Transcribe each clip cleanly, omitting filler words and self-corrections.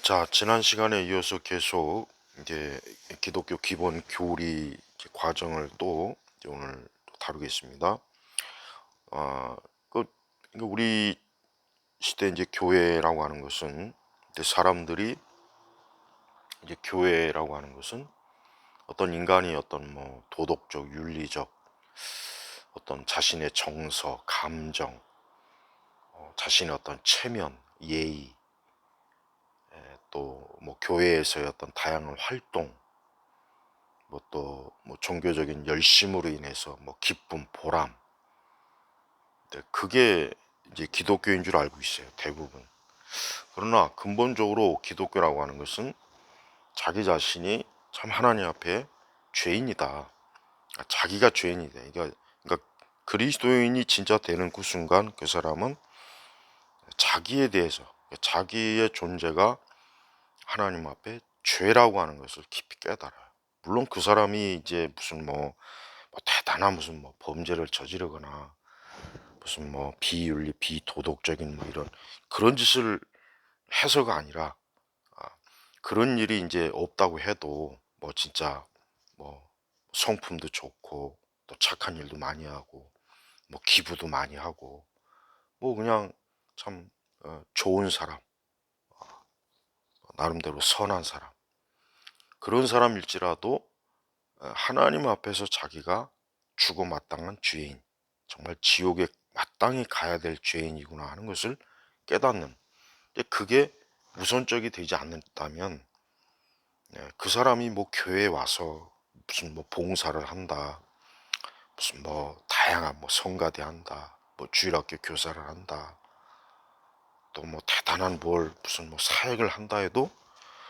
자, 지난 시간에 이어서 계속 이제 기독교 기본 교리 이제 과정을 또 이제 오늘 또 다루겠습니다. 아, 그 우리 시대 이제 교회라고 하는 것은 이제 사람들이 이제 교회라고 하는 것은 어떤 인간이 어떤 뭐 도덕적, 윤리적 어떤 자신의 정서, 감정, 자신의 어떤 체면, 예의, 또 뭐 교회에서의 어떤 다양한 활동, 뭐 또 뭐 종교적인 열심으로 인해서 뭐 기쁨, 보람, 네, 그게 이제 기독교인 줄 알고 있어요, 대부분. 그러나 근본적으로 기독교라고 하는 것은 자기 자신이 참 하나님 앞에 죄인이다. 자기가 죄인이다. 그러니까 그리스도인이 진짜 되는 그 순간 그 사람은 자기에 대해서, 자기의 존재가 하나님 앞에 죄라고 하는 것을 깊이 깨달아요. 물론 그 사람이 이제 무슨 뭐 대단한 무슨 뭐 범죄를 저지르거나 무슨 뭐 비윤리 비도덕적인 뭐 이런 그런 짓을 해서가 아니라, 아, 그런 일이 이제 없다고 해도 뭐 진짜 뭐 성품도 좋고 또 착한 일도 많이 하고 뭐 기부도 많이 하고 뭐 그냥 참 좋은 사람, 나름대로 선한 사람, 그런 사람일지라도 하나님 앞에서 자기가 죽어 마땅한 죄인, 정말 지옥에 마땅히 가야 될 죄인이구나 하는 것을 깨닫는, 그게 우선적이 되지 않는다면, 그 사람이 뭐 교회에 와서 무슨 뭐 봉사를 한다, 무슨 뭐 다양한 뭐 성가대 한다, 뭐 주일학교 교사를 한다, 또 뭐 대단한 뭘 무슨 뭐 사역을 한다 해도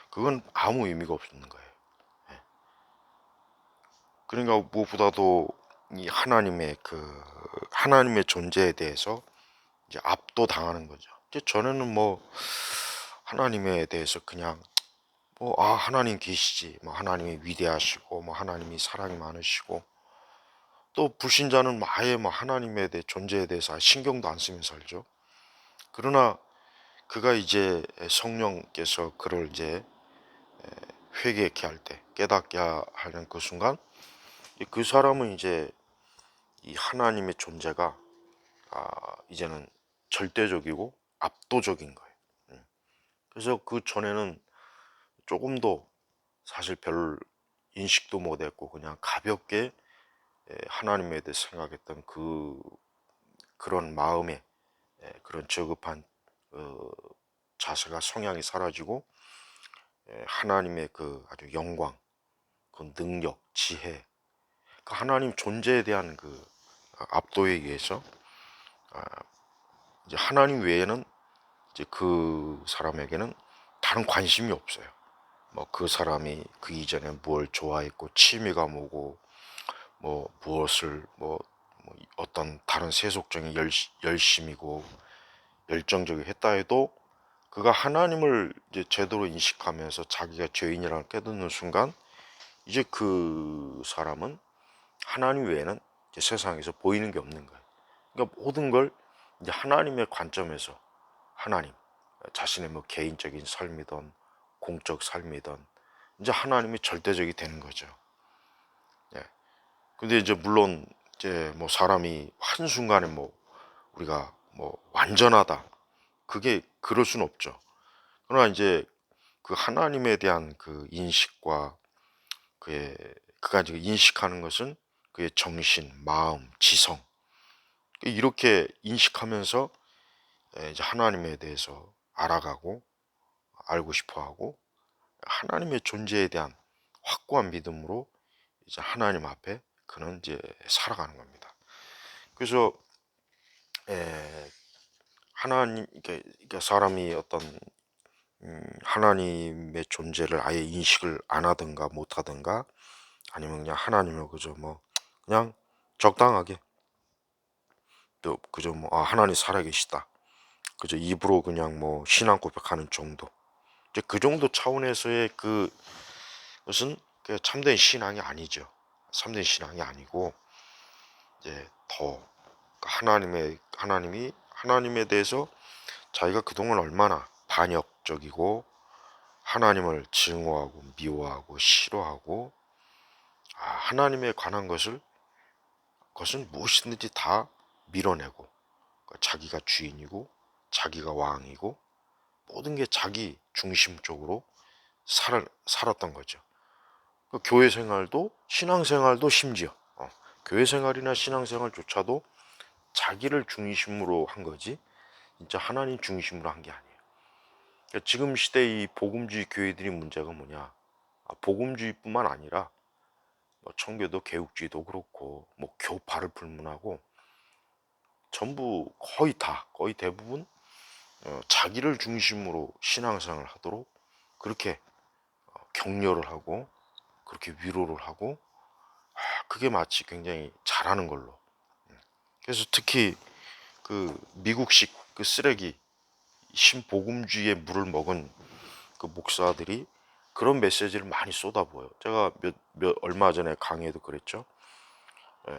그건 아무 의미가 없는 거예요. 그러니까 무엇보다도 이 하나님의 존재에 대해서 이제 압도당하는 거죠. 이제 전에는 뭐 하나님에 대해서 그냥 뭐 하나님 계시지, 뭐 하나님이 위대하시고 뭐 하나님이 사랑이 많으시고, 또 불신자는 뭐 아예 뭐 하나님에 대해 존재에 대해서 신경도 안 쓰면서 살죠. 그러나 그가 이제 성령께서 그를 이제 회개케 할 때, 깨닫게 하는 그 순간, 그 사람은 이제 이 하나님의 존재가 이제는 절대적이고 압도적인 거예요. 그래서 그 전에는 조금도 사실 별 인식도 못했고 그냥 가볍게 하나님에 대해 생각했던 그런 마음에, 그런 저급한 어, 자세가, 성향이 사라지고 하나님의 그 아주 영광, 그 능력, 지혜, 그 하나님 존재에 대한 그 압도에 의해서 이제 하나님 외에는 이제 그 사람에게는 다른 관심이 없어요. 뭐 그 사람이 그 이전에 뭘 좋아했고 취미가 뭐고 뭐 무엇을 뭐 어떤 다른 세속적인 열심이고 열정적이 했다 해도 그가 하나님을 이제 제대로 인식하면서 자기가 죄인이라는 깨닫는 순간 이제 그 사람은 하나님 외에는 이제 세상에서 보이는 게 없는 거예요. 그러니까 모든 걸 이제 하나님의 관점에서, 하나님, 자신의 뭐 개인적인 삶이든 공적 삶이든 이제 하나님이 절대적이 되는 거죠. 예. 근데 이제 물론 이제 뭐 사람이 한순간에 뭐 우리가 뭐 완전하다, 그게 그럴 수는 없죠. 그러나 이제 그 하나님에 대한 그 인식과 그가 지금 인식하는 것은 그의 정신, 마음, 지성, 이렇게 인식하면서 이제 하나님에 대해서 알아가고 알고 싶어하고 하나님의 존재에 대한 확고한 믿음으로 이제 하나님 앞에 그는 이제 살아가는 겁니다. 그래서 에, 그러니까 사람이 어떤 하나님의 존재를 아예 인식을 안 하든가 못 하든가, 아니면 그냥 하나님을 그저 뭐 그냥 적당하게, 또 그저 뭐 하나님 살아계시다, 그저 입으로 그냥 뭐 신앙 고백하는 정도, 이제 그 정도 차원에서의 그것은 그 참된 신앙이 아니죠. 참된 신앙이 아니고 이제 더 하나님이 하나님에 대해서 자기가 그동안 얼마나 반역적이고 하나님을 증오하고 미워하고 싫어하고 하나님에 관한 것은 무엇이든지 다 밀어내고 자기가 주인이고 자기가 왕이고 모든 게 자기 중심적으로 살았던 거죠. 교회 생활도 신앙생활도 심지어 교회 생활이나 신앙생활조차도 자기를 중심으로 한 거지 진짜 하나님 중심으로 한 게 아니에요. 그러니까 지금 시대 이 복음주의 교회들이 문제가 뭐냐? 복음주의뿐만 아니라 뭐 청교도 개국주의도 그렇고 뭐 교파를 불문하고 전부 거의 대부분 자기를 중심으로 신앙생활을 하도록 그렇게 격려를 하고 그렇게 위로를 하고 그게 마치 굉장히 잘하는 걸로. 그래서 특히 그 미국식 그 쓰레기 신복음주의의 물을 먹은 그 목사들이 그런 메시지를 많이 쏟아부어요. 제가 얼마 전에 강의에도 그랬죠.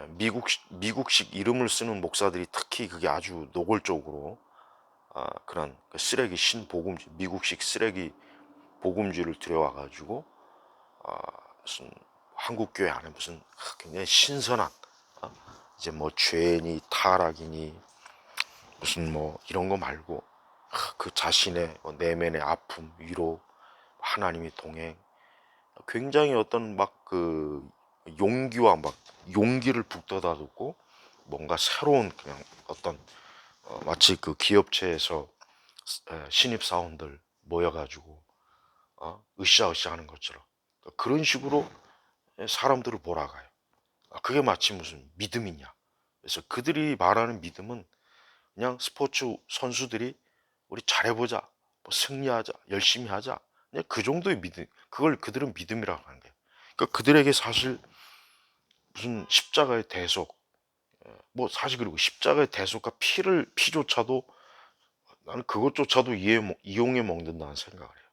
미국식 이름을 쓰는 목사들이 특히 그게 아주 노골적으로 그런 그 쓰레기 신복음주의, 미국식 쓰레기 복음주의를 들여와가지고 무슨 한국 교회 안에 무슨 굉장히 신선한 이제 뭐 죄니 타락이니 무슨 뭐 이런 거 말고 그 자신의 내면의 아픔, 위로, 하나님의 동행, 굉장히 어떤 막 그 용기와 막 용기를 북돋아줬고 뭔가 새로운 그냥 어떤 마치 그 기업체에서 신입 사원들 모여가지고 으쌰으쌰 하는 것처럼 그런 식으로 사람들을 몰아가요. 그게 마치 무슨 믿음이냐. 그래서 그들이 말하는 믿음은 그냥 스포츠 선수들이 우리 잘해보자, 뭐 승리하자, 열심히 하자. 그냥 그 정도의 믿음, 그걸 그들은 믿음이라고 하는 거예요. 그러니까 그들에게 사실 무슨 십자가의 대속, 뭐 사실 그리고 십자가의 대속과 피조차도 나는 그것조차도 이용해 먹는다는 생각을 해요.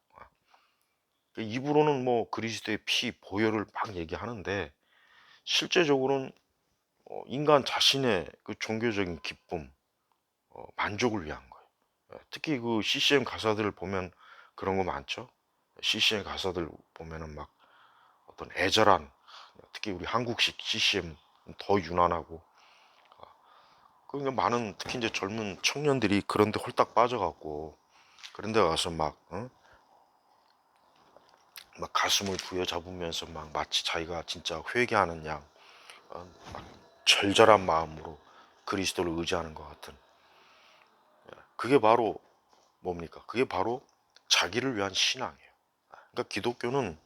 그러니까 입으로는 뭐 그리스도의 피 보혈을 막 얘기하는데 실제적으로는 인간 자신의 그 종교적인 기쁨, 만족을 위한 거예요. 특히 그 CCM 가사들을 보면 그런 거 많죠. CCM 가사들 보면은 막 어떤 애절한, 특히 우리 한국식 CCM 더 유난하고 그러니까 많은 특히 이제 젊은 청년들이 그런데 홀딱 빠져갖고 그런데 가서 막 가슴을 부여잡으면서 막 마치 자기가 진짜 회개하는 양 막 절절한 마음으로 그리스도를 의지하는 것 같은 그게 바로 뭡니까? 그게 바로 자기를 위한 신앙이에요. 그러니까 기독교는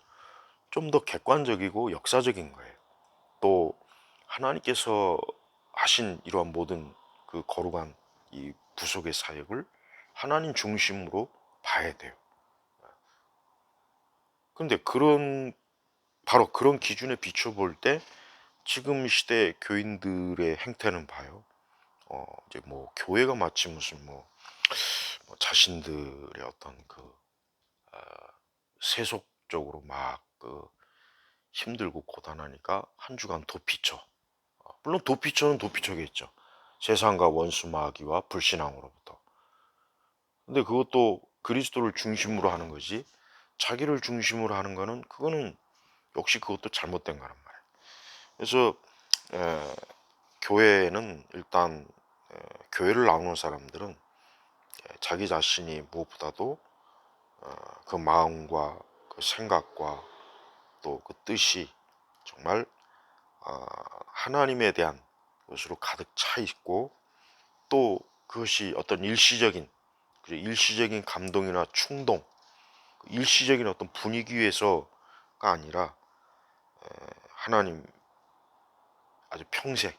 좀 더 객관적이고 역사적인 거예요. 또 하나님께서 하신 이러한 모든 그 거룩한 이 구속의 사역을 하나님 중심으로 봐야 돼요. 근데 바로 그런 기준에 비춰볼 때 지금 시대 교인들의 행태는 봐요. 이제 뭐 교회가 마치 무슨 뭐 자신들의 어떤 그 세속적으로 막 그 힘들고 고단하니까 한 주간 도피처. 물론 도피처는 도피처겠죠. 세상과 원수 마귀와 불신앙으로부터. 근데 그것도 그리스도를 중심으로 하는 거지. 자기를 중심으로 하는 거는 그거는 역시 그것도 잘못된 거란 말이에요. 그래서 에, 교회는 일단 교회를 나오는 사람들은 자기 자신이 무엇보다도 그 마음과 그 생각과 또 그 뜻이 정말 하나님에 대한 것으로 가득 차 있고 또 그것이 어떤 일시적인 감동이나 충동, 일시적인 어떤 분위기에서가 아니라 하나님 아주 평생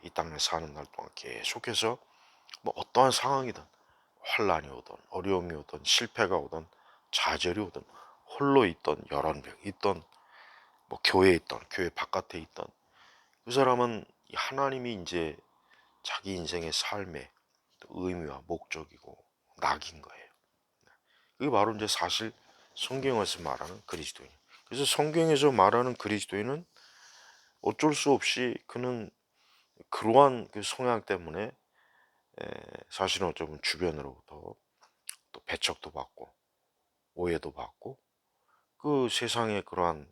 이 땅에 사는 날 동안 계속해서 뭐 어떠한 상황이든 환란이 오든 어려움이 오든 실패가 오든 좌절이 오든 홀로 있던 여러 명 있던 뭐 교회에 있던 교회 바깥에 있던 그 사람은 하나님이 이제 자기 인생의 삶의 의미와 목적이고 낙인 거예요. 그게 바로 이제 사실 성경에서 말하는 그리스도인. 그래서 성경에서 말하는 그리스도인은 어쩔 수 없이 그는 그러한 그 성향 때문에 사실은 어쩌면 주변으로부터 또 배척도 받고 오해도 받고 그 세상의 그러한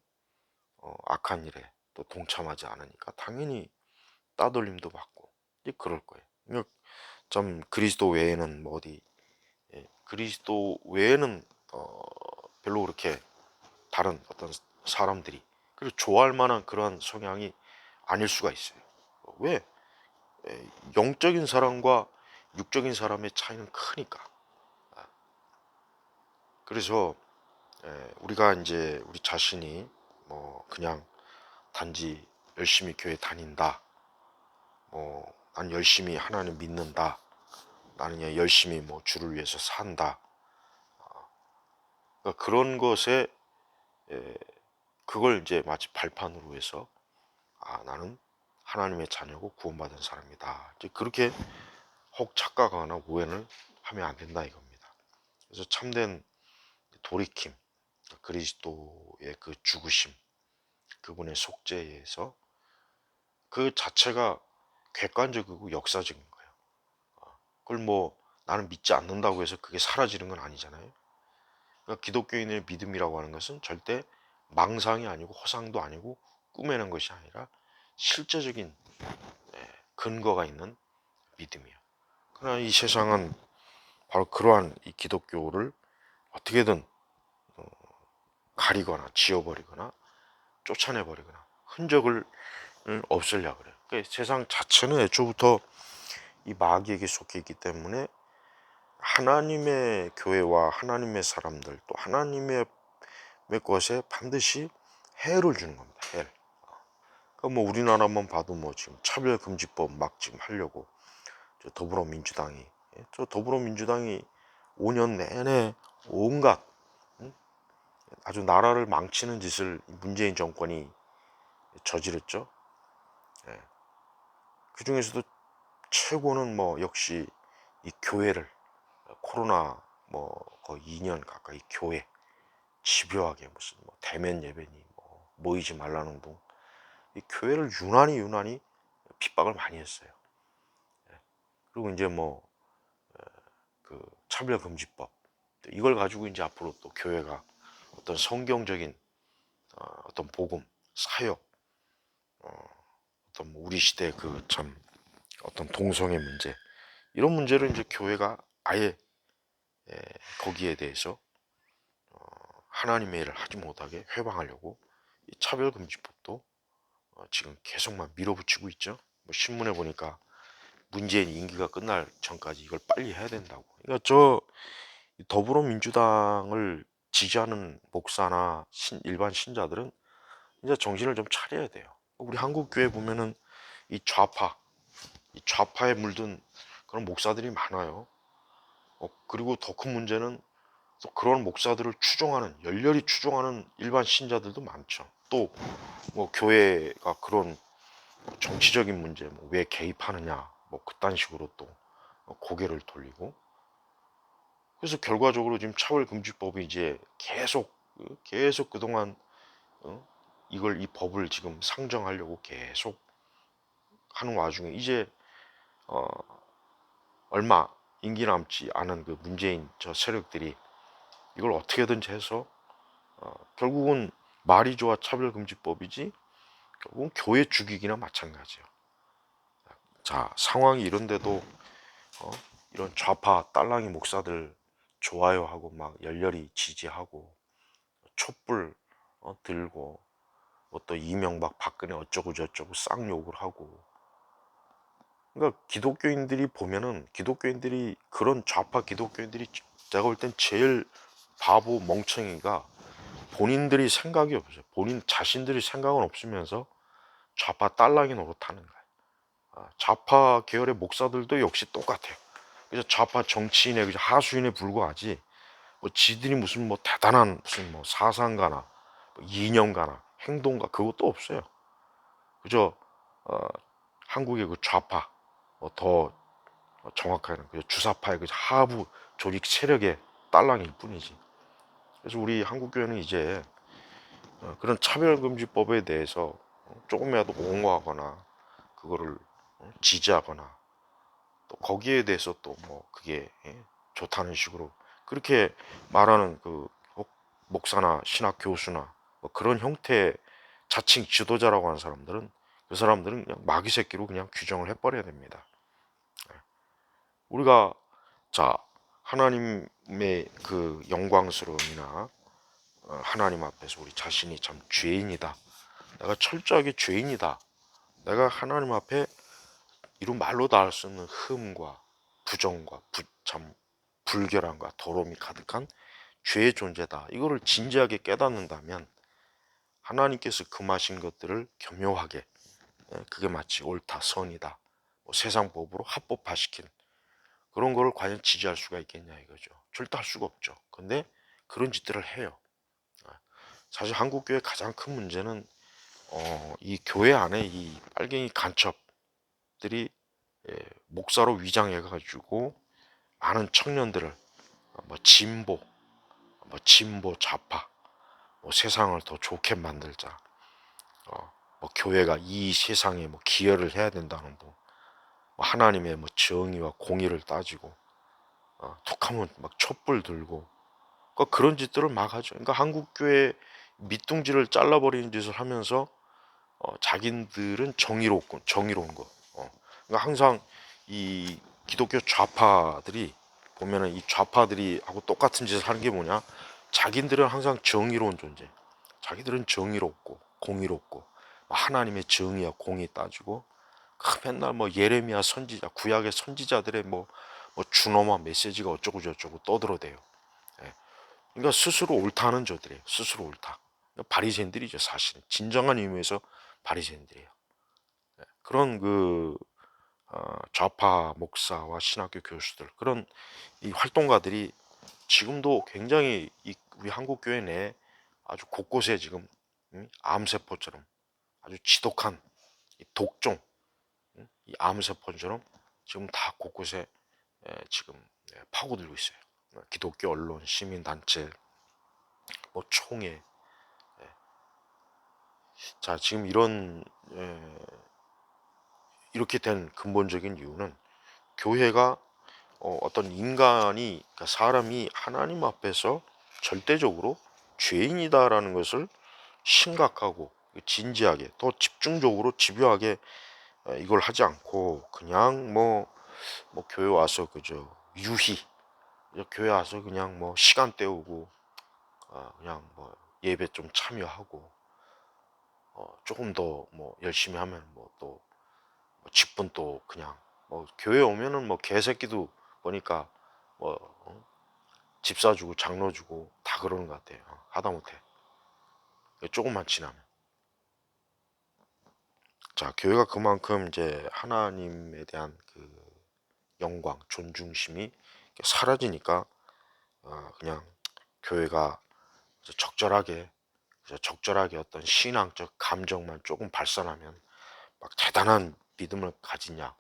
악한 일에 또 동참하지 않으니까 당연히 따돌림도 받고 이제 그럴 거예요. 그러니까 참 그리스도 외에는 뭐 어디 그리스도 외에는 별로 그렇게 다른 어떤 사람들이 그리고 좋아할 만한 그러한 성향이 아닐 수가 있어요. 왜? 영적인 사람과 육적인 사람의 차이는 크니까. 그래서 우리가 이제 우리 자신이 뭐 그냥 단지 열심히 교회 다닌다, 뭐 난 열심히 하나님 믿는다, 나는 열심히 뭐 주를 위해서 산다. 그러니까 그런 것에 그걸 이제 마치 발판으로 해서 나는 하나님의 자녀고 구원받은 사람이다. 이제 그렇게 혹 착각하거나 오해를 하면 안 된다 이겁니다. 그래서 참된 돌이킴, 그리스도의 그 죽으심, 그분의 속죄에 의해서 그 자체가 객관적이고 역사적인 거예요. 그걸 뭐 나는 믿지 않는다고 해서 그게 사라지는 건 아니잖아요. 그러니까 기독교인의 믿음이라고 하는 것은 절대 망상이 아니고 허상도 아니고 꾸며낸 것이 아니라 실제적인 근거가 있는 믿음이에요. 그러나 이 세상은 바로 그러한 이 기독교를 어떻게든 가리거나 지워버리거나 쫓아내버리거나 흔적을 없애려고 그래요. 그러니까 세상 자체는 애초부터 이 마귀에게 속해 있기 때문에 하나님의 교회와 하나님의 사람들 또 하나님의 것에 반드시 해를 주는 겁니다. 해를. 그러니까 뭐 우리나라만 봐도 뭐 지금 차별금지법 막 지금 하려고 저 더불어민주당이 저 더불어민주당이 5년 내내 온갖 아주 나라를 망치는 짓을 문재인 정권이 저지르죠. 예. 그 중에서도 최고는 뭐 역시 이 교회를 코로나 뭐 거의 2년 가까이 교회 집요하게 무슨 뭐 대면 예배니 뭐 모이지 말라는 둥 이 교회를 유난히 핍박을 많이 했어요. 그리고 이제 뭐 그 차별금지법 이걸 가지고 이제 앞으로 또 교회가 어떤 성경적인 어떤 복음 사역 어떤 뭐 우리 시대 그 참 어떤 동성애 문제 이런 문제를 이제 교회가 아예 거기에 대해서 하나님의 일을 하지 못하게 회방하려고 이 차별금지법도 지금 계속 막 밀어붙이고 있죠. 뭐 신문에 보니까 문재인 임기가 끝날 전까지 이걸 빨리 해야 된다고. 그러니까 저 더불어민주당을 지지하는 목사나 일반 신자들은 이제 정신을 좀 차려야 돼요. 우리 한국 교회 보면은 이 좌파에 물든 그런 목사들이 많아요. 그리고 더 큰 문제는 또 그런 목사들을 추종하는 열렬히 추종하는 일반 신자들도 많죠. 또 뭐 교회가 그런 정치적인 문제 뭐 왜 개입하느냐 뭐 그딴 식으로 또 고개를 돌리고 그래서 결과적으로 지금 차별금지법이 이제 계속 그동안 어? 이걸 이 법을 지금 상정하려고 계속 하는 와중에 이제 어, 얼마 임기 남지 않은 그 문재인 저 세력들이 이걸 어떻게든지 해서 결국은 말이 좋아 차별금지법이지 결국은 교회 죽이기나 마찬가지예요. 자 상황이 이런데도 어? 이런 좌파 딸랑이 목사들 좋아요하고 막 열렬히 지지하고 촛불 들고 뭐 또 이명박 박근혜 어쩌고 저쩌고 쌍욕을 하고 그러니까 기독교인들이 보면은 기독교인들이 그런 좌파 기독교인들이 제가 볼 땐 제일 바보 멍청이가 본인들이 생각이 없어요. 본인 자신들이 생각은 없으면서 좌파 딸랑이 노릇하는 거예요. 좌파 계열의 목사들도 역시 똑같아요. 그래서 좌파 정치인의 하수인에 불과하지 뭐 지들이 무슨 뭐 대단한 무슨 뭐 사상가나 뭐 이념가나 행동가 그것도 없어요. 그저 어, 한국의 그 좌파 더 정확하게는 그 주사파의 그 하부 조직 세력의 딸랑일 뿐이지. 그래서 우리 한국 교회는 이제 그런 차별금지법에 대해서 조금이라도 옹호하거나 그거를 지지하거나 또 거기에 대해서 또 뭐 그게 좋다는 식으로 그렇게 말하는 그 목사나 신학 교수나 뭐 그런 형태의 자칭 지도자라고 하는 사람들은, 그 사람들은 그냥 마귀 새끼로 그냥 규정을 해버려야 됩니다. 우리가, 자, 하나님의 그 영광스러움이나 하나님 앞에서 우리 자신이 참 죄인이다, 내가 철저하게 죄인이다, 내가 하나님 앞에 이루 말로 다 할 수 없는 흠과 부정과 참 불결함과 더러움이 가득한 죄의 존재다, 이거를 진지하게 깨닫는다면 하나님께서 금하신 것들을 교묘하게, 그게 마치 옳다, 선이다, 뭐 세상 법으로 합법화시킨 그런 거를 과연 지지할 수가 있겠냐 이거죠. 절대 할 수가 없죠. 근데 그런 짓들을 해요. 사실 한국교회 가장 큰 문제는 이 교회 안에 이 빨갱이 간첩들이, 목사로 위장해가지고 많은 청년들을 진보 좌파, 뭐 세상을 더 좋게 만들자, 뭐 교회가 이 세상에 뭐 기여를 해야 된다는 뭐 하나님의 뭐 정의와 공의를 따지고, 툭하면 막 촛불 들고, 그러니까 그런 짓들을 막 하죠. 그러니까 한국 교회 밑둥지를 잘라버리는 짓을 하면서 자기들은 정의로운 거. 그러니까 항상 이 기독교 좌파들이 보면은 이 좌파들이 하고 똑같은 짓을 하는 게 뭐냐? 자기들은 항상 정의로운 존재. 자기들은 정의롭고 공의롭고 하나님의 정의와 공의 따지고, 맨날 뭐 예레미야 선지자, 구약의 선지자들의 뭐 준엄한 메시지가 어쩌고 저쩌고 떠들어대요. 예. 그러니까 스스로 옳다는 저들이에요. 스스로 옳다. 바리새인들이죠, 사실은. 진정한 의미에서 바리새인들이에요. 그런 좌파 목사와 신학교 교수들, 그런 이 활동가들이 지금도 굉장히 우리 한국 교회 내에 아주 곳곳에 지금, 암세포처럼 아주 지독한 이 독종, 이 암세포처럼 지금 다 곳곳에, 지금, 파고들고 있어요. 기독교 언론, 시민단체, 뭐 총회. 자, 지금 이렇게 된 근본적인 이유는 교회가, 어떤 인간이, 그러니까 사람이 하나님 앞에서 절대적으로 죄인이다라는 것을 심각하고 진지하게 또 집중적으로 집요하게, 이걸 하지 않고 그냥 뭐 교회 와서 그저 교회 와서 그냥 뭐 시간 때우고, 그냥 뭐 예배 좀 참여하고, 조금 더 뭐 열심히 하면 뭐또 직분 또 그냥 뭐 교회 오면은 뭐 개새끼도 보니까 뭐 집 사주고 장로 주고 다 그러는 것 같아요. 하다못해 조금만 지나면. 자, 교회가 그만큼 이제 하나님에 대한 그 영광, 존중심이 사라지니까, 그냥 교회가 적절하게 어떤 신앙적 감정만 조금 발산하면 막 대단한 믿음을 가지냐,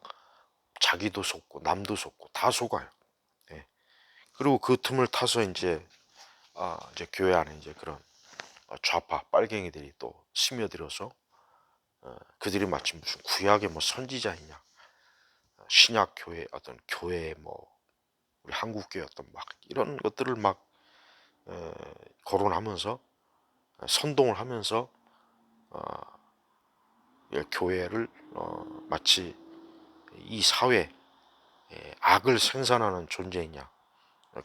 자기도 속고 남도 속고 다 속아요. 예. 그리고 그 틈을 타서 이제 교회 안에 이제 그런 좌파 빨갱이들이 또 스며들어서, 그들이 마치 무슨 구약의 뭐 선지자이냐, 신약 교회 어떤 교회 뭐 우리 한국 교회 어떤 막 이런 것들을 막 거론하면서, 선동을 하면서, 교회를 마치 이 사회 악을 생산하는 존재이냐,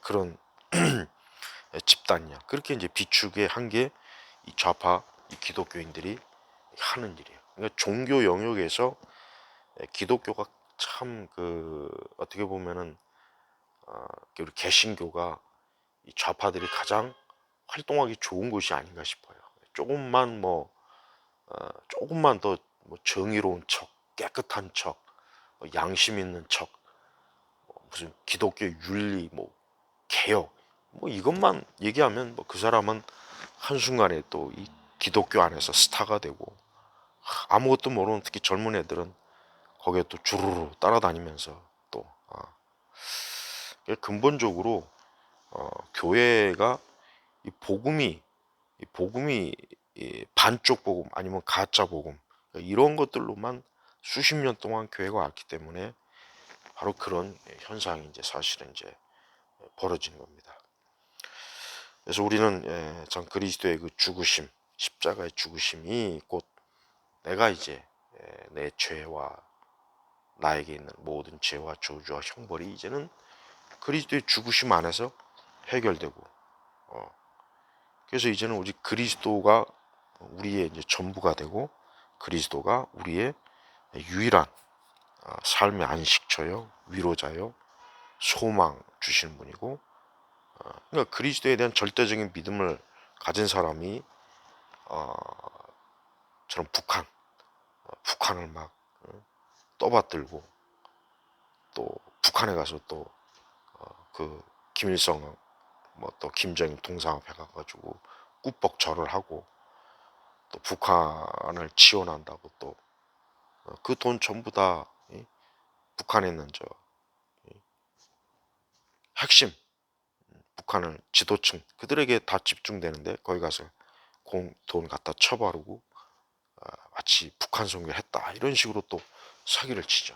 그런 집단이냐, 그렇게 이제 비추게 한 게 이 좌파 이 기독교인들이 하는 일이에요. 그러니까 종교 영역에서 기독교가 참 어떻게 보면은, 우리 개신교가 이 좌파들이 가장 활동하기 좋은 곳이 아닌가 싶어요. 조금만 조금만 더 뭐 정의로운 척, 깨끗한 척, 뭐 양심 있는 척, 무슨 기독교 윤리, 뭐 개혁, 뭐 이것만 얘기하면 뭐 그 사람은 한순간에 또 이 기독교 안에서 스타가 되고, 아무것도 모르는 특히 젊은 애들은 거기에 또 주르르 따라다니면서 또, 근본적으로 교회가 이 복음이 이 반쪽 복음 아니면 가짜 복음, 이런 것들로만 수십 년 동안 교회가 왔기 때문에 바로 그런 현상이 이제 사실은 이제 벌어진 겁니다. 그래서 우리는 참 그리스도의 그 죽으심, 십자가의 죽으심이 곧 내가 이제 내 죄와 나에게 있는 모든 죄와 저주와 형벌이 이제는 그리스도의 죽으심 안에서 해결되고, 그래서 이제는 오직 그리스도가 우리의 이제 전부가 되고, 그리스도가 우리의 유일한 삶의 안식처요, 위로자요, 소망 주시는 분이고, 그러니까 그리스도에 대한 절대적인 믿음을 가진 사람이 저런 북한을 막 떠받들고, 또 북한에 가서 또 그 김일성 뭐 또 김정일 동상앞에 가가지고 꾸벅 절을 하고, 또 북한을 지원한다고 또 그 돈 전부 다 북한에 있는 저 핵심 북한을 지도층 그들에게 다 집중되는데, 거기 가서 돈 갖다 쳐바르고 마치 북한 선교를 했다 이런 식으로 또 사기를 치죠.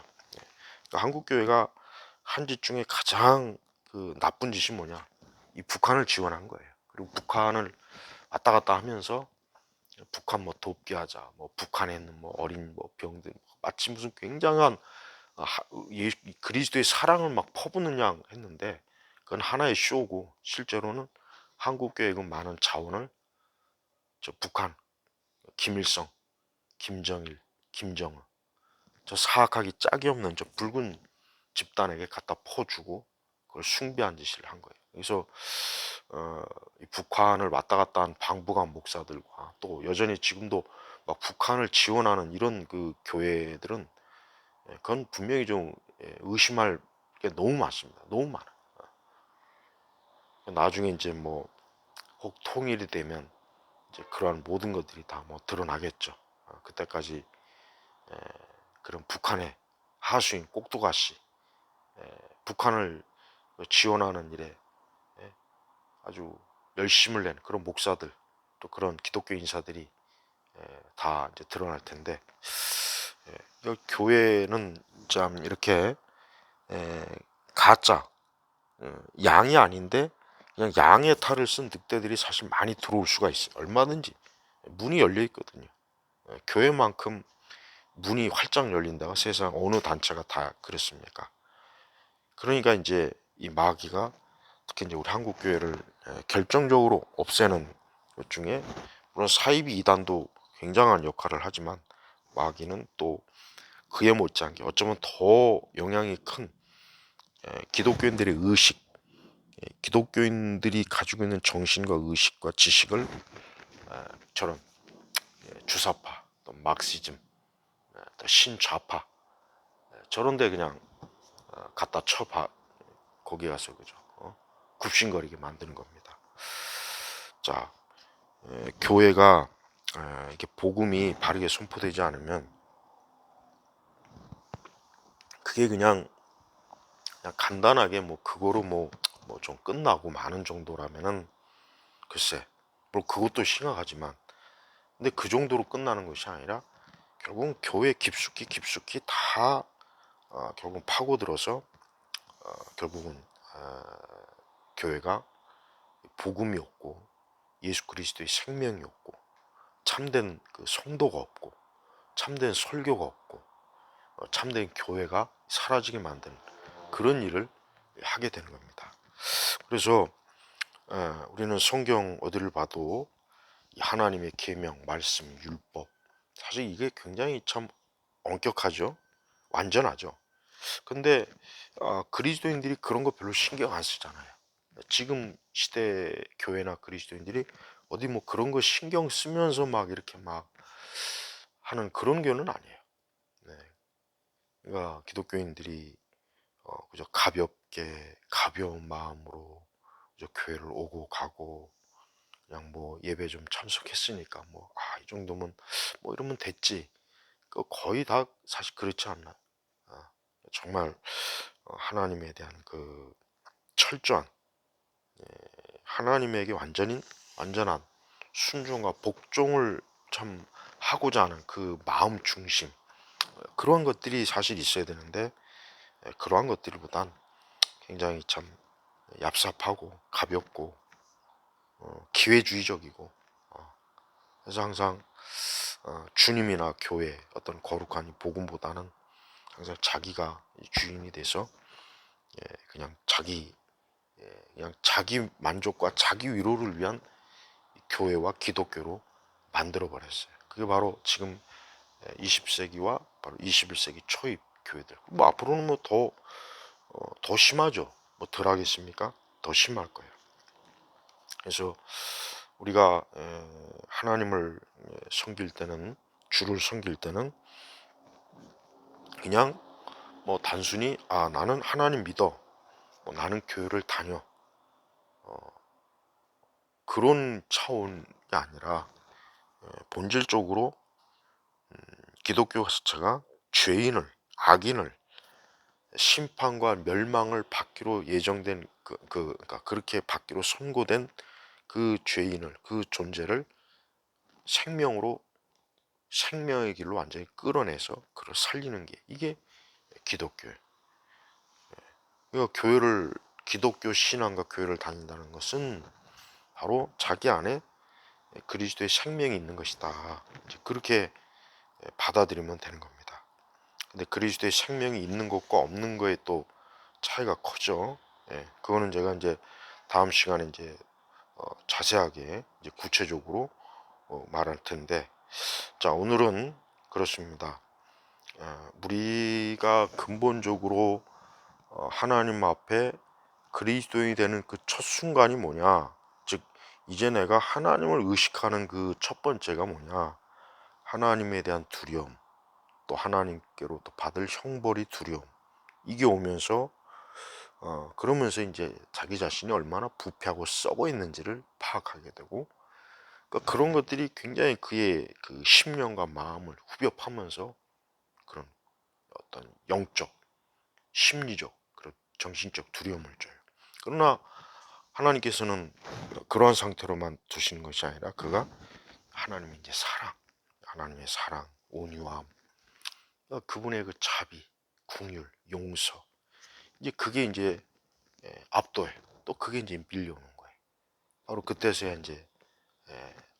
그러니까 한국 교회가 한 짓 중에 가장 그 나쁜 짓이 뭐냐? 이 북한을 지원한 거예요. 그리고 북한을 왔다 갔다 하면서 북한 뭐 돕게 하자, 뭐 북한에 있는 뭐 어린 뭐 병들, 마치 무슨 굉장한 그리스도의 사랑을 막 퍼붓는 양 했는데, 그건 하나의 쇼고 실제로는 한국 교회의 그 많은 자원을 저 북한, 김일성, 김정일, 김정은 저 사악하기 짝이 없는 저 붉은 집단에게 갖다 퍼주고 그걸 숭배한 짓을 한 거예요. 그래서 이 북한을 왔다 갔다 한 방북한 목사들과 또 여전히 지금도 막 북한을 지원하는 이런 그 교회들은 그건 분명히 좀 의심할 게 너무 많습니다. 너무 많아. 나중에 이제 뭐 혹 통일이 되면 이제 그러한 모든 것들이 다 뭐 드러나겠죠. 그때까지 그런 북한의 하수인 꼭두가시, 북한을 지원하는 일에 아주 열심을 낸 그런 목사들, 또 그런 기독교 인사들이 다 이제 드러날 텐데, 교회는 참 이렇게 가짜 양이 아닌데 그냥 양의 탈을 쓴 늑대들이 사실 많이 들어올 수가 있어요. 얼마든지 문이 열려 있거든요. 교회만큼 문이 활짝 열린다가 세상 어느 단체가 다 그렇습니까? 그러니까 이제 이 마귀가 특히 이제 우리 한국 교회를 결정적으로 없애는 것 중에, 물론 사이비 이단도 굉장한 역할을 하지만 마귀는 또 그에 못지않게 어쩌면 더 영향이 큰 기독교인들의 의식, 기독교인들이 가지고 있는 정신과 의식과 지식을 저런 주사파, 또 막시즘, 또 신좌파 저런 데 그냥 갖다 쳐봐, 거기 가서 그죠, 굽신거리게 만드는 겁니다. 자, 교회가 이렇게 복음이 바르게 선포되지 않으면 그게 그냥 간단하게 뭐 그거로 뭐 좀 끝나고 마는 정도라면은 글쎄, 뭐 그것도 심각하지만, 근데 그 정도로 끝나는 것이 아니라 결국은 교회 깊숙이 다 결국은 파고들어서 결국은 교회가 복음이 없고 예수 그리스도의 생명이 없고 참된 그 성도가 없고 참된 설교가 없고 참된 교회가 사라지게 만드는 그런 일을 하게 되는 겁니다. 그래서 우리는 성경 어디를 봐도 하나님의 계명, 말씀, 율법, 사실 이게 굉장히 참 엄격하죠. 완전하죠. 근데 그리스도인들이 그런 거 별로 신경 안 쓰잖아요. 지금 시대 교회나 그리스도인들이 어디 뭐 그런 거 신경 쓰면서 막 이렇게 막 하는 그런 교는 아니에요. 네. 그러니까 기독교인들이 그저 가볍게 가벼운 마음으로 그저 교회를 오고 가고, 그냥 뭐 예배 좀 참석했으니까 뭐 이 정도면 뭐 이러면 됐지. 그 거의 다 사실 그렇지 않나. 아, 정말 하나님에 대한 그 철저한, 하나님에게 완전한 순종과 복종을 참 하고자 하는 그 마음 중심, 그러한 것들이 사실 있어야 되는데 그러한 것들보단 굉장히 참 얍삽하고 가볍고 기회주의적이고, 그래서 항상 주님이나 교회 어떤 거룩한 이 복음보다는 항상 자기가 주인이 돼서 그냥 그냥 자기 만족과 자기 위로를 위한 교회와 기독교로 만들어 버렸어요. 그게 바로 지금 20세기와 바로 21세기 초입 교회들. 뭐 앞으로는 뭐 더 심하죠. 뭐 덜 하겠습니까? 더 심할 거예요. 그래서 우리가 하나님을 섬길 때는, 주를 섬길 때는 그냥 뭐 단순히 나는 하나님 믿어, 뭐 나는 교회를 다녀, 그런 차원이 아니라 본질적으로 기독교 자체가 죄인을, 악인을 심판과 멸망을 받기로 예정된 그러니까 그렇게 받기로 선고된 그 죄인을, 그 존재를 생명으로, 생명의 길로 완전히 끌어내서 그를 살리는 게 이게 기독교예요. 그러니까 기독교 신앙과 교회를 다닌다는 것은 바로 자기 안에 그리스도의 생명이 있는 것이다. 이제 그렇게 받아들이면 되는 겁니다. 근데 그리스도의 생명이 있는 것과 없는 거에 또 차이가 커죠. 그거는 제가 이제 다음 시간에 이제 자세하게 이제 구체적으로 말할 텐데, 자, 오늘은 그렇습니다. 우리가 근본적으로 하나님 앞에 그리스도인이 되는 그 첫 순간이 뭐냐? 즉, 이제 내가 하나님을 의식하는 그 첫 번째가 뭐냐? 하나님에 대한 두려움, 또 하나님께로 또 받을 형벌이 두려움. 이게 오면서 그러면서 이제 자기 자신이 얼마나 부패하고 썩어 있는지를 파악하게 되고, 그러니까 그런 것들이 굉장히 그의 그 심령과 마음을 후벼 파면서 그런 어떤 영적, 심리적, 그런 정신적 두려움을 줘요. 그러나 하나님께서는 그러한 상태로만 두시는 것이 아니라 그가 하나님의 이제 사랑, 하나님의 사랑, 온유함, 그분의 그 자비, 긍휼, 용서, 이제 그게 이제 압도해. 또 그게 이제 밀려오는 거예요. 바로 그때서야 이제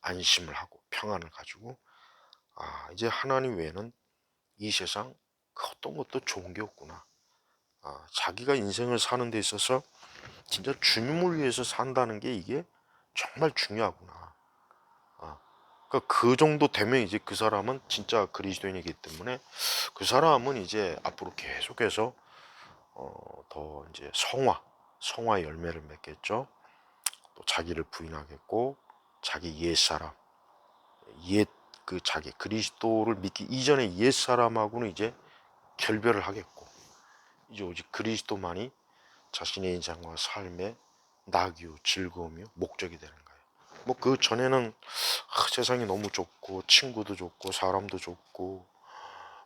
안심을 하고 평안을 가지고 이제 하나님 외에는 이 세상 그 어떤 것도 좋은 게 없구나. 자기가 인생을 사는 데 있어서 진짜 주님을 위해서 산다는 게 이게 정말 중요하구나. 그러니까 그 정도 되면 이제 그 사람은 진짜 그리스도인이기 때문에 그 사람은 이제 앞으로 계속해서 더 이제 성화 열매를 맺겠죠. 또 자기를 부인하겠고 자기 옛사람, 옛 그 자기 그리스도를 믿기 이전의 옛사람하고는 이제 결별을 하겠고 이제 오직 그리스도만이 자신의 인생과 삶의 낙이요 즐거움이요 목적이 되는 거예요. 뭐 그 전에는 세상이 너무 좋고 친구도 좋고 사람도 좋고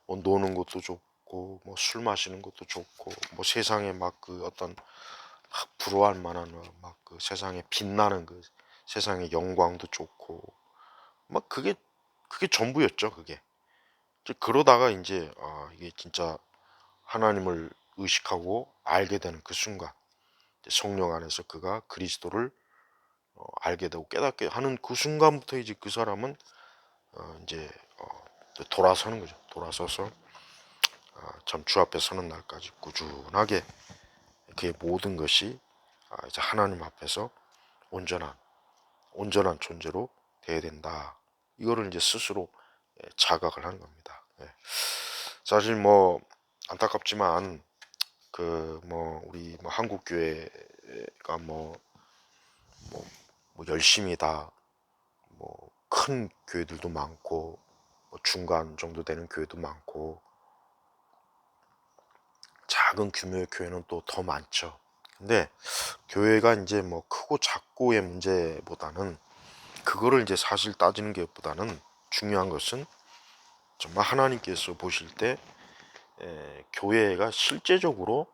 뭐 노는 것도 좋고 뭐 술 마시는 것도 좋고 뭐 세상에 막 그 어떤 막 부러워할 만한 막 그 세상에 빛나는 그 세상의 영광도 좋고 막 그게 전부였죠. 그게 이제 그러다가 이제 이게 진짜 하나님을 의식하고 알게 되는 그 순간 성령 안에서 그가 그리스도를 알게 되고 깨닫게 하는 그 순간부터 이제 그 사람은 이제 돌아서는 거죠. 돌아서서 참 주 앞에 서는 날까지 꾸준하게 그의 모든 것이 이제 하나님 앞에서 온전한 존재로 돼야 된다. 이거를 이제 스스로 자각을 하는 겁니다. 사실 뭐 안타깝지만 그 뭐 우리 뭐 한국 교회가 뭐 열심히 다 뭐 큰 교회들도 많고 뭐 중간 정도 되는 교회도 많고 작은 규모의 교회는 또 더 많죠. 근데 교회가 이제 뭐 크고 작고의 문제보다는 그거를 이제 사실 따지는 것보다는 중요한 것은 정말 하나님께서 보실 때 교회가 실제적으로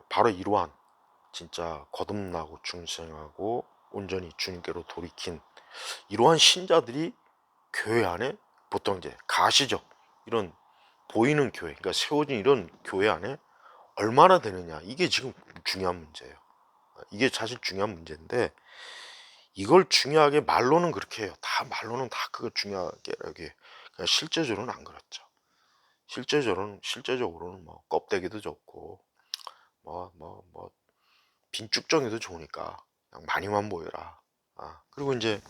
바로 이러한 진짜 거듭나고 중생하고 온전히 주님께로 돌이킨 이러한 신자들이 교회 안에 보통 이제 가시적 이런 보이는 교회, 그러니까 세워진 이런 교회 안에 얼마나 되느냐 이게 지금 중요한 문제예요. 이게 사실 중요한 문제인데 이걸 중요하게 말로는 그렇게 해요. 다 말로는 다 그거 중요하게 이렇게. 그냥 실제적으로는 안 그렇죠. 실제적으로는 뭐 껍데기도 좋고 뭐 빈쭉정이도 좋으니까 그냥 많이만 모여라. 그리고 이제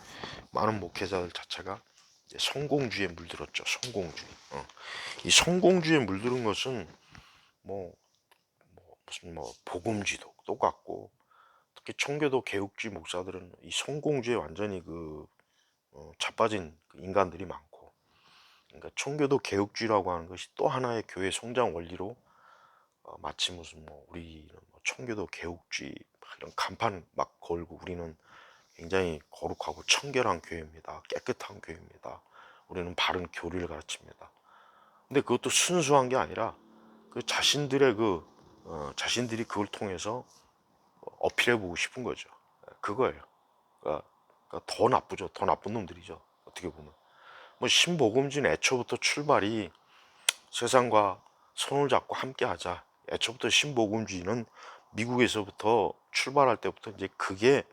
많은 목회자들 자체가 이제 성공주의에 물들었죠. 성공주의. 이 성공주의에 물들은 것은 뭐, 무슨 뭐 복음주의도 똑같고, 특히 청교도 개혁주의 목사들은 이 성공주의에 완전히 자빠진 그 인간들이 많고, 그러니까 청교도 개혁주의라고 하는 것이 또 하나의 교회 성장 원리로 마치 무슨 뭐 우리는 뭐 청교도 개혁주의 막 이런 간판 막 걸고 우리는 굉장히 거룩하고 청결한 교회입니다. 깨끗한 교회입니다. 우리는 바른 교리를 가르칩니다. 근데 그것도 순수한 게 아니라 그 자신들의 자신들이 그걸 통해서 어필해 보고 싶은 거죠. 그거예요. 그러니까, 더 나쁘죠. 더 나쁜 놈들이죠. 어떻게 보면. 뭐 신복음주의는 애초부터 출발이 세상과 손을 잡고 함께 하자. 애초부터 신복음주의는 미국에서부터 출발할 때부터 이제 그게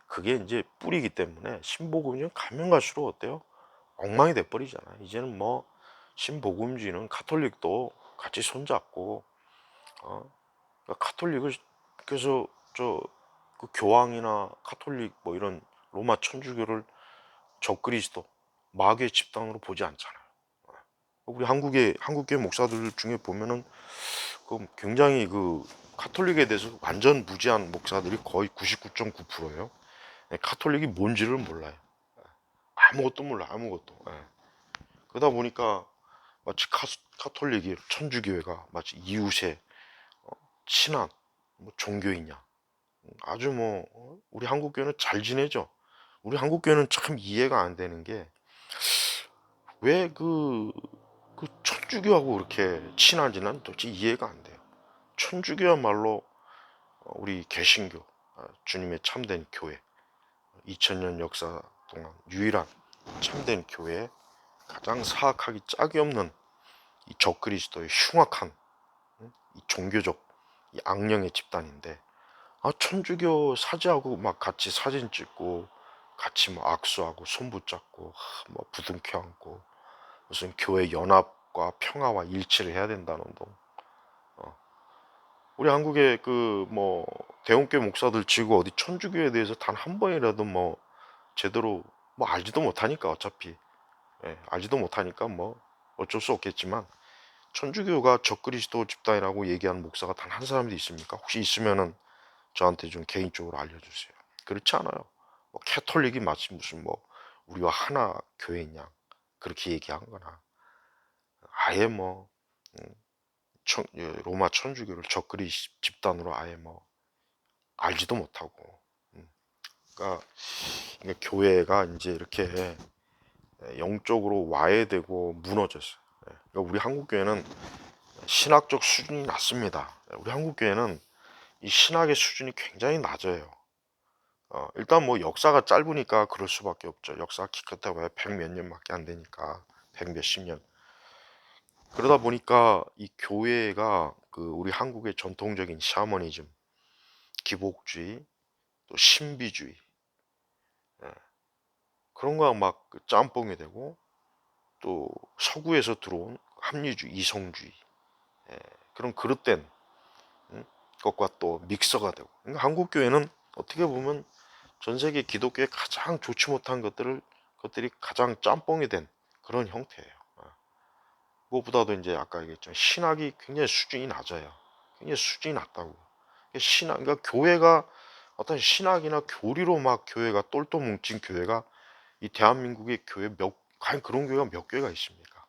이제 뿌리기 때문에 신복음주의는 가면 갈수록 어때요? 엉망이 돼버리잖아. 이제는 뭐 신복음주의는 가톨릭도 같이 손잡고 그러니까 가톨릭을 그래서 그 교황이나 가톨릭 뭐 이런 로마 천주교를 적그리스도 마귀의 집단으로 보지 않잖아요. 우리 한국교회 목사들 중에 보면은 굉장히 가톨릭에 대해서 완전 무지한 목사들이 거의 99.9%예요. 가톨릭이 뭔지를 몰라요. 아무것도 몰라, 아무것도. 그러다 보니까 마치 가톨릭이 천주교회가 마치 이웃의 친한 뭐 종교이냐. 아주 뭐 우리 한국교회는 잘 지내죠. 우리 한국교회는 참 이해가 안 되는 게 왜 그 천주교하고 그렇게 친한지는 도대체 이해가 안 돼요. 천주교야말로 우리 개신교 주님의 참된 교회 2000년 역사 동안 유일한 참된 교회에 가장 사악하기 짝이 없는 이 적그리스도의 흉악한 이 종교적 이 악령의 집단인데 천주교 사제하고 막 같이 사진 찍고 같이 뭐 악수하고 손 붙잡고 뭐 부둥켜 안고 무슨 교회 연합과 평화와 일치를 해야 된다는 동 우리 한국의 뭐 대형교회 목사들 치고 어디 천주교에 대해서 단 한 번이라도 뭐 제대로 뭐 알지도 못하니까 어차피 알지도 못하니까 뭐 어쩔 수 없겠지만 천주교가 적그리스도 집단이라고 얘기하는 목사가 단 한 사람도 있습니까? 혹시 있으면은 저한테 좀 개인적으로 알려주세요. 그렇지 않아요. 뭐 캐톨릭이 마치 무슨 뭐 우리와 하나 교회냐 그렇게 얘기한 거나 아예 뭐 음, 로마 천주교를 적그리 집단으로 아예 뭐 알지도 못하고 그러니까 교회가 이제 이렇게 영적으로 와해되고 무너졌어요. 그러니까 우리 한국 교회는 신학적 수준이 낮습니다. 우리 한국 교회는 이 신학의 수준이 굉장히 낮아요. 일단 뭐 역사가 짧으니까 그럴 수밖에 없죠. 역사가 기껏해봐야 100몇 년밖에 안 되니까 100 몇십 년. 그러다 보니까 이 교회가 우리 한국의 전통적인 샤머니즘, 기복주의, 또 신비주의 그런 거랑 막 짬뽕이 되고 또 서구에서 들어온 합리주의, 이성주의 그런 그릇된 것과 또 믹서가 되고 그러니까 한국 교회는 어떻게 보면 전 세계 기독교에 가장 좋지 못한 것들이 가장 짬뽕이 된 그런 형태예요. 무엇보다도 이제 아까 얘기했지만 신학이 굉장히 수준이 낮아요. 굉장히 수준이 낮다고. 그러니까 교회가 어떤 신학이나 교리로 막 교회가 똘똘 뭉친 교회가 이 대한민국의 과연 그런 교회가 몇 교회가 있습니까?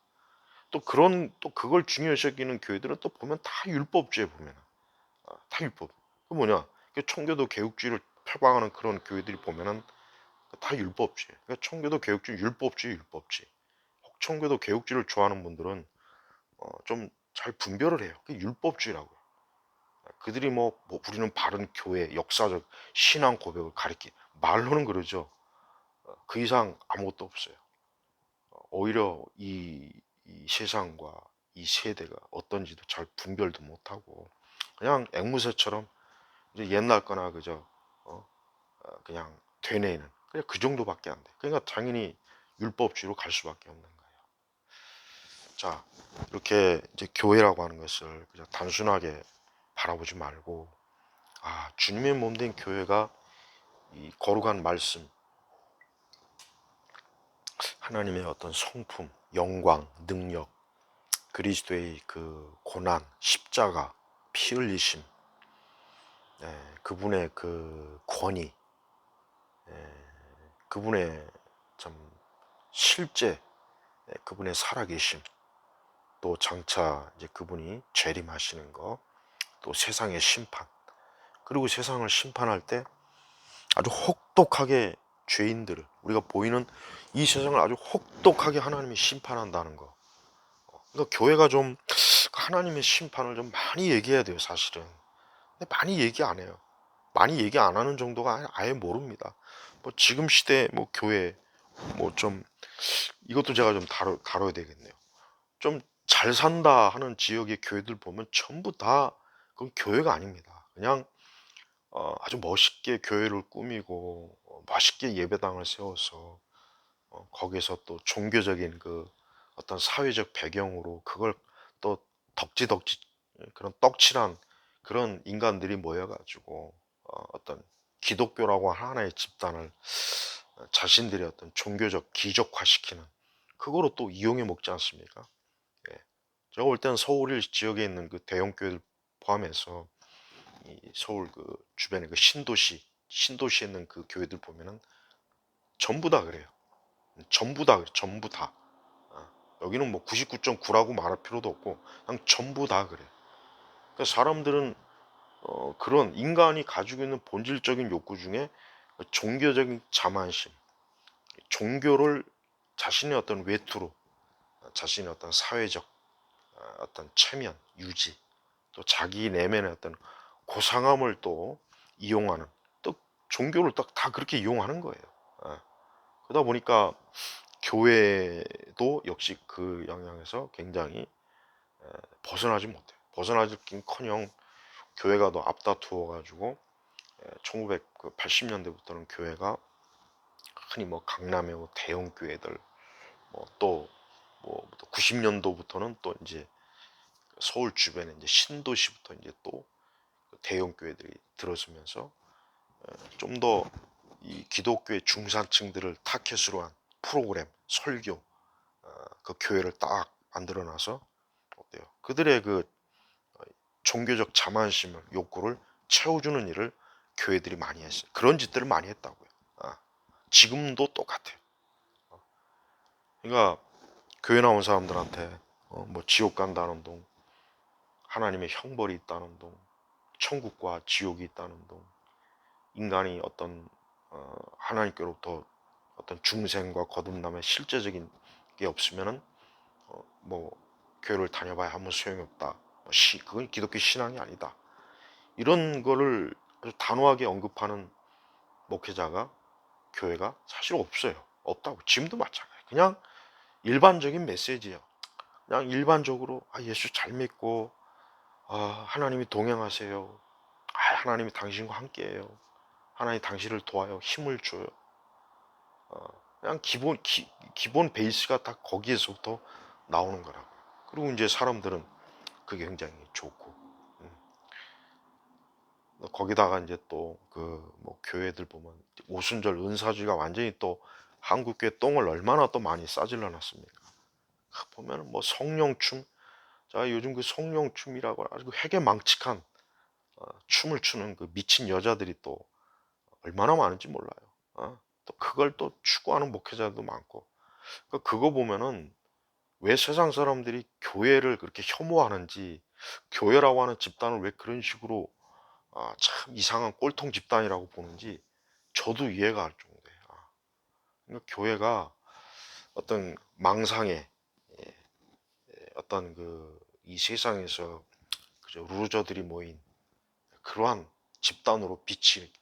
또 그걸 중요시 여기는 교회들은 또 보면 다 율법주의에 보면 다 율법. 그 뭐냐? 청교도 개혁주의를 표방하는 그런 교회들이 보면은 다 율법주의. 그러니까 청교도 개혁주의 율법주의. 혹 청교도 개혁주의를 좋아하는 분들은 좀 잘 분별을 해요. 그 율법주의라고. 그들이 뭐 우리는 바른 교회, 역사적 신앙 고백을 말로는 그러죠. 그 이상 아무것도 없어요. 오히려 이 세상과 이 세대가 어떤지도 잘 분별도 못하고 그냥 앵무새처럼 이제 옛날 거나 그저 그냥 되뇌는 그냥 그 정도밖에 안 돼. 그러니까 당연히 율법주의로 갈 수밖에 없는 거예요. 자, 이렇게 이제 교회라고 하는 것을 그냥 단순하게 바라보지 말고, 주님의 몸 된 교회가 이 거룩한 말씀, 하나님의 어떤 성품, 영광, 능력, 그리스도의 그 고난, 십자가, 피 흘리심, 그분의 그 권위, 그분의 참 실제, 그분의 살아계심, 또 장차 이제 그분이 재림하시는 거, 또 세상의 심판, 그리고 세상을 심판할 때 아주 혹독하게 죄인들을, 우리가 보이는 이 세상을 아주 혹독하게 하나님이 심판한다는 거. 그러니까 교회가 좀 하나님의 심판을 좀 많이 얘기해야 돼요, 사실은. 근데 많이 얘기 안 해요. 많이 얘기 안 하는 정도가 아예 모릅니다. 뭐 지금 시대 뭐 교회 뭐 좀 이것도 제가 좀 다뤄야 되겠네요. 좀 잘 산다 하는 지역의 교회들 보면 전부 다 그건 교회가 아닙니다. 그냥 아주 멋있게 교회를 꾸미고 멋있게 예배당을 세워서 거기서 또 종교적인 그 어떤 사회적 배경으로 그걸 또 덕지덕지 그런 떡칠한 그런 인간들이 모여가지고 어떤 기독교라고 하나의 집단을 자신들의 어떤 종교적 기적화시키는 그거로 또 이용해 먹지 않습니까? 예. 제가 볼 때는 서울 지역에 있는 그 대형 교회들 포함해서 이 서울 그 주변에 그 신도시에 있는 그 교회들 보면은 전부 다 그래요. 전부 다 그래. 전부 다. 여기는 뭐 99.9라고 말할 필요도 없고 그냥 전부 다 그래. 그러니까 사람들은 그런 인간이 가지고 있는 본질적인 욕구 중에 종교적인 자만심, 종교를 자신의 어떤 외투로, 자신의 어떤 사회적 어떤 체면, 유지, 또 자기 내면의 어떤 고상함을 또 이용하는, 또 종교를 딱 다 그렇게 이용하는 거예요. 그러다 보니까 교회도 역시 그 영향에서 굉장히 벗어나지 못해요. 벗어나기는커녕 교회가 더 앞다투어 가지고 1980년대부터는 교회가 흔히 뭐 강남의 뭐 대형 교회들 뭐또 90년도부터는 또 이제 서울 주변에 이제 신도시부터 이제 또 대형 교회들이 들어서면서 좀 더 이 기독교의 중산층들을 타켓으로 한 프로그램, 설교, 그 교회를 딱 만들어 놔서 어때요? 그들의 그 종교적 자만심을 욕구를 채워주는 일을 교회들이 많이 했어요. 그런 짓들을 많이 했다고요. 지금도 똑같아요. 그러니까 교회 나온 사람들한테 뭐 지옥 간다는 동, 하나님의 형벌이 있다는 동, 천국과 지옥이 있다는 동, 인간이 어떤 하나님께로부터 어떤 중생과 거듭남의 실제적인 게 없으면은 뭐 교회를 다녀봐야 아무 소용이 없다. 그건 기독교 신앙이 아니다. 이런 거를 아주 단호하게 언급하는 목회자가 교회가 사실 없어요. 없다고. 지금도 마찬가지예요. 그냥 일반적인 메시지예요. 그냥 일반적으로 예수 잘 믿고 하나님이 동행하세요. 하나님이 당신과 함께해요. 하나님이 당신을 도와요. 힘을 줘요. 그냥 기본 베이스가 다 거기에서부터 나오는 거라고요. 그리고 이제 사람들은 그게 굉장히 좋고 거기다가 이제 또 그 뭐 교회들 보면 오순절 은사주의가 완전히 또 한국교회 똥을 얼마나 또 많이 싸질러 놨습니까? 보면은 뭐 성령춤, 자 요즘 그 성령춤이라고 아주 회개망측한 춤을 추는 그 미친 여자들이 또 얼마나 많은지 몰라요. 또 그걸 또 추구하는 목회자도 많고, 그러니까 그거 보면은 왜 세상 사람들이 교회를 그렇게 혐오하는지, 교회라고 하는 집단을 왜 그런 식으로 참 이상한 꼴통 집단이라고 보는지 저도 이해가 안 정도예요. 그러니까 교회가 어떤 망상에 어떤 그 이 세상에서 그저 루저들이 모인 그러한 집단으로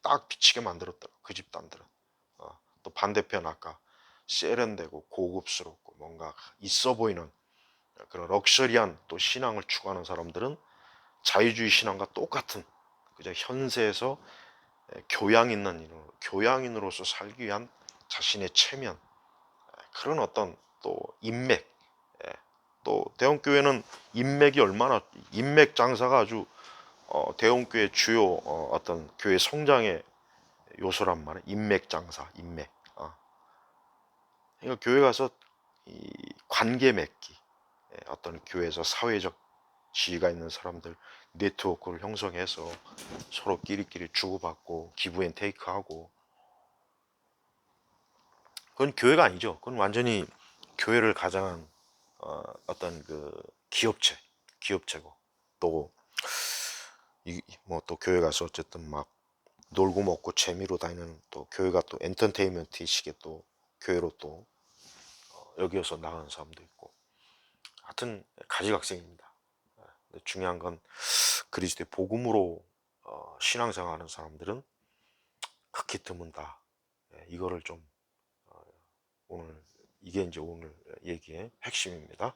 딱 비치게 만들었더라. 그 집단들은 또 반대편 아까 세련되고 고급스럽고 뭔가 있어 보이는 그런 럭셔리한 또 신앙을 추구하는 사람들은 자유주의 신앙과 똑같은 그저 현세에서 교양 있는 인으로, 교양인으로서 살기 위한 자신의 체면, 그런 어떤 또 인맥, 또 대형교회는 인맥이 얼마나, 인맥 장사가 아주 대형교회 주요 어떤 교회 성장의 요소란 말이에요. 인맥 장사, 인맥. 그러니까 교회 가서 이 관계 맺기, 어떤 교회에서 사회적 지위가 있는 사람들 네트워크를 형성해서 서로 끼리끼리 주고받고 기부 앤 테이크하고, 그건 교회가 아니죠. 그건 완전히 교회를 가장한 어떤 그 기업체고, 또 뭐 또 교회 가서 어쨌든 막 놀고 먹고 재미로 다니는, 또 교회가 또 엔터테인먼트식의 또 교회로 또 여기어서 나가는 사람도 있고, 하여튼 가지각색입니다. 근데 중요한 건 그리스도의 복음으로 신앙생활하는 사람들은 극히 드문다. 이거를 좀 오늘, 이게 이제 오늘 얘기의 핵심입니다.